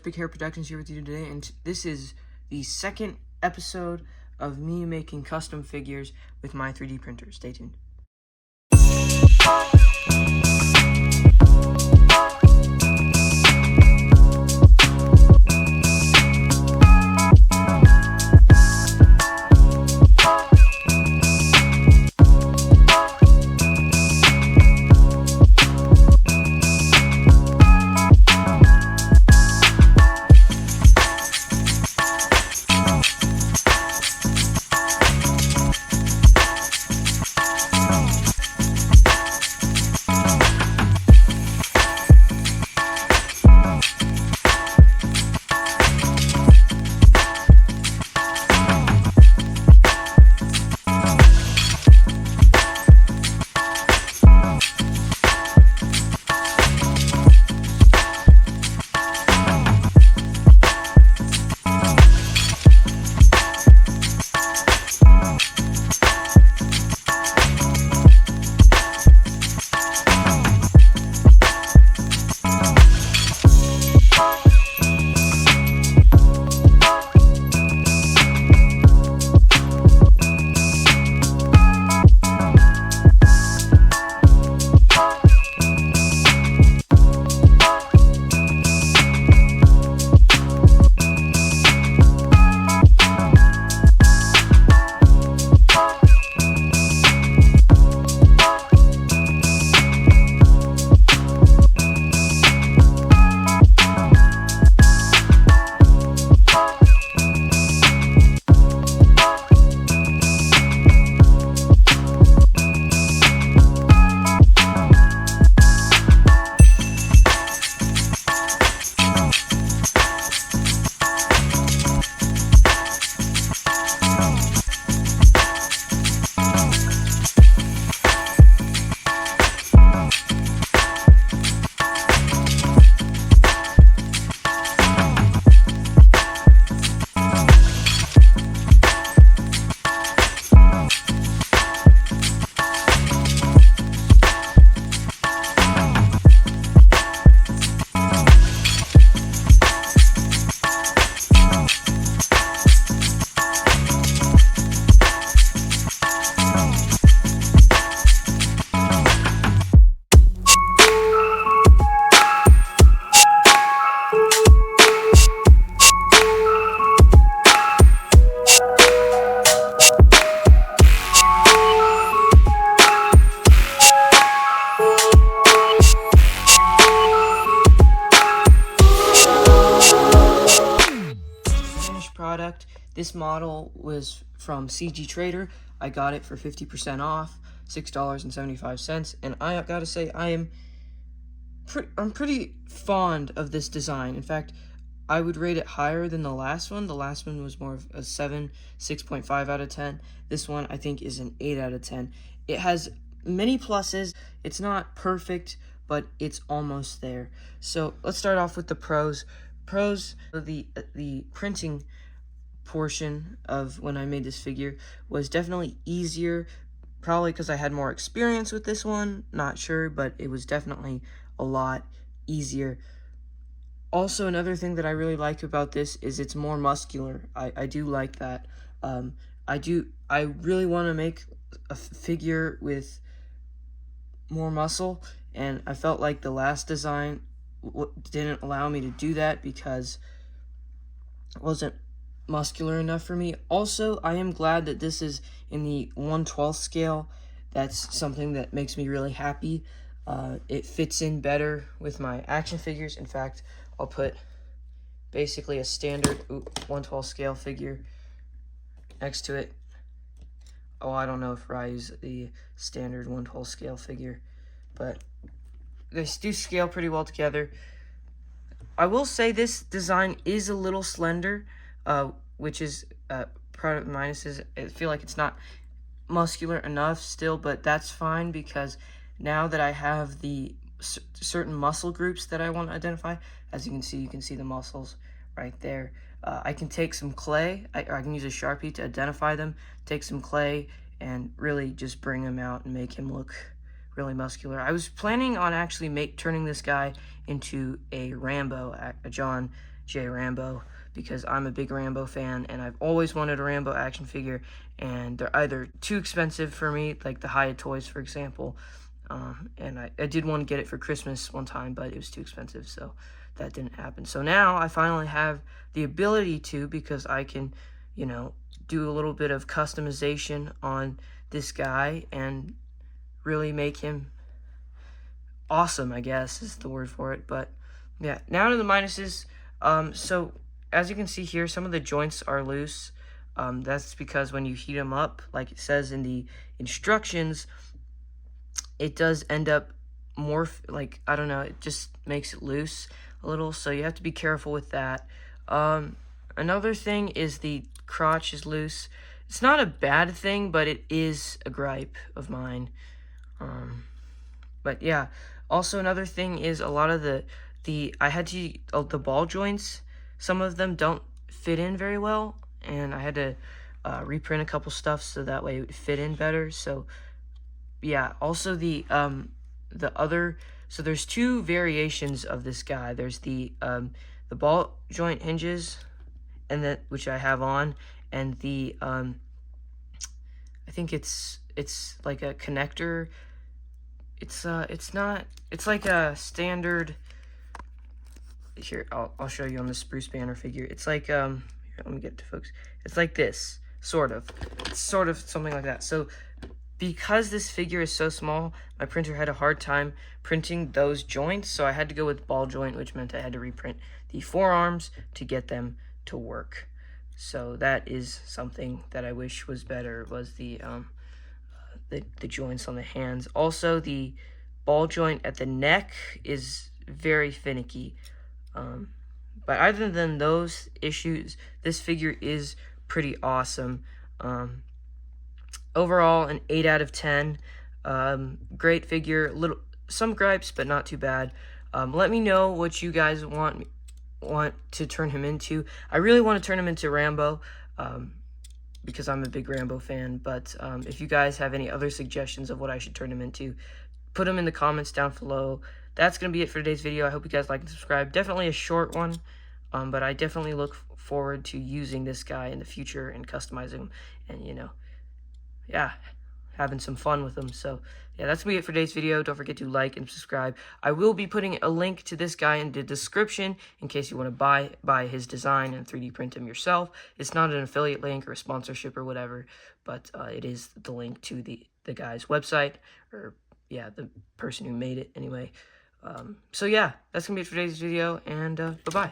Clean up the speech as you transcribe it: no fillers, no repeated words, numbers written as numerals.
Big Hair Productions here with you today, and this is the second episode of me making custom figures with my 3D printer. Stay tuned. Product. This model was from CG Trader. I got it for 50% off, $6.75, and I gotta say I'm pretty fond of this design. In fact, I would rate it higher than the last one. The last one was more of a 6.5 out of 10. This one I think is an 8 out of 10. It has many pluses. It's not perfect, but it's almost there. So let's start off with the pros. The printing portion of when I made this figure was definitely easier, probably because I had more experience with this one, not sure, but it was definitely a lot easier. Also, another thing that I really like about this is it's more muscular. I do like that. I really want to make a figure with more muscle, and I felt like the last design didn't allow me to do that because it wasn't muscular enough for me. Also, I am glad that this is in the 1/12 scale. That's something that makes me really happy. It fits in better with my action figures. In fact, I'll put basically a standard 1/12 scale figure next to it. Oh, I don't know if I use the standard 1/12 scale figure, but they do scale pretty well together. I will say this design is a little slender, which is part of the minuses. I feel like it's not muscular enough still, but that's fine because now that I have the certain muscle groups that I want to identify, as you can see the muscles right there. I can take some clay, I can use a Sharpie to identify them, take some clay, and really just bring him out and make him look really muscular. I was planning on actually turning this guy into a Rambo, a John J Rambo, because I'm a big Rambo fan, and I've always wanted a Rambo action figure, and they're either too expensive for me, like the Hyatt Toys, for example, and I did want to get it for Christmas one time, but it was too expensive, so that didn't happen. So now I finally have the ability to, because I can, you know, do a little bit of customization on this guy and really make him awesome, I guess is the word for it. But yeah, now to the minuses. So as you can see here, some of the joints are loose. That's because when you heat them up, like it says in the instructions, it does end up more like, I don't know, it just makes it loose a little, so you have to be careful with that. Another thing is the crotch is loose. It's not a bad thing, but it is a gripe of mine. But yeah, also another thing is a lot of the I had to the ball joints, some of them don't fit in very well, and I had to reprint a couple stuff so that way it would fit in better. So yeah, also the other, so there's two variations of this guy. There's the ball joint hinges, and that which I have on, and the I think it's like a connector. It's not, it's like a standard, here I'll show you on the Spruce Banner figure. It's like here, let me get to focus. It's like this, sort of. It's sort of something like that. So because this figure is so small, my printer had a hard time printing those joints, so I had to go with ball joint, which meant I had to reprint the forearms to get them to work. So that is something that I wish was better, was the joints on the hands. Also, the ball joint at the neck is very finicky. But other than those issues, this figure is pretty awesome. Overall, an 8 out of 10. Great figure. Some gripes, but not too bad. Let me know what you guys want to turn him into. I really want to turn him into Rambo, because I'm a big Rambo fan. But if you guys have any other suggestions of what I should turn him into, put them in the comments down below. That's going to be it for today's video. I hope you guys like and subscribe. Definitely a short one, but I definitely look forward to using this guy in the future and customizing him, and, you know, yeah, having some fun with them. So yeah, that's gonna be it for today's video. Don't forget to like and subscribe. I will be putting a link to this guy in the description in case you want to buy his design and 3D print him yourself. It's not an affiliate link or a sponsorship or whatever, but it is the link to the guy's website, or yeah, the person who made it anyway. So yeah, that's gonna be it for today's video, and bye bye.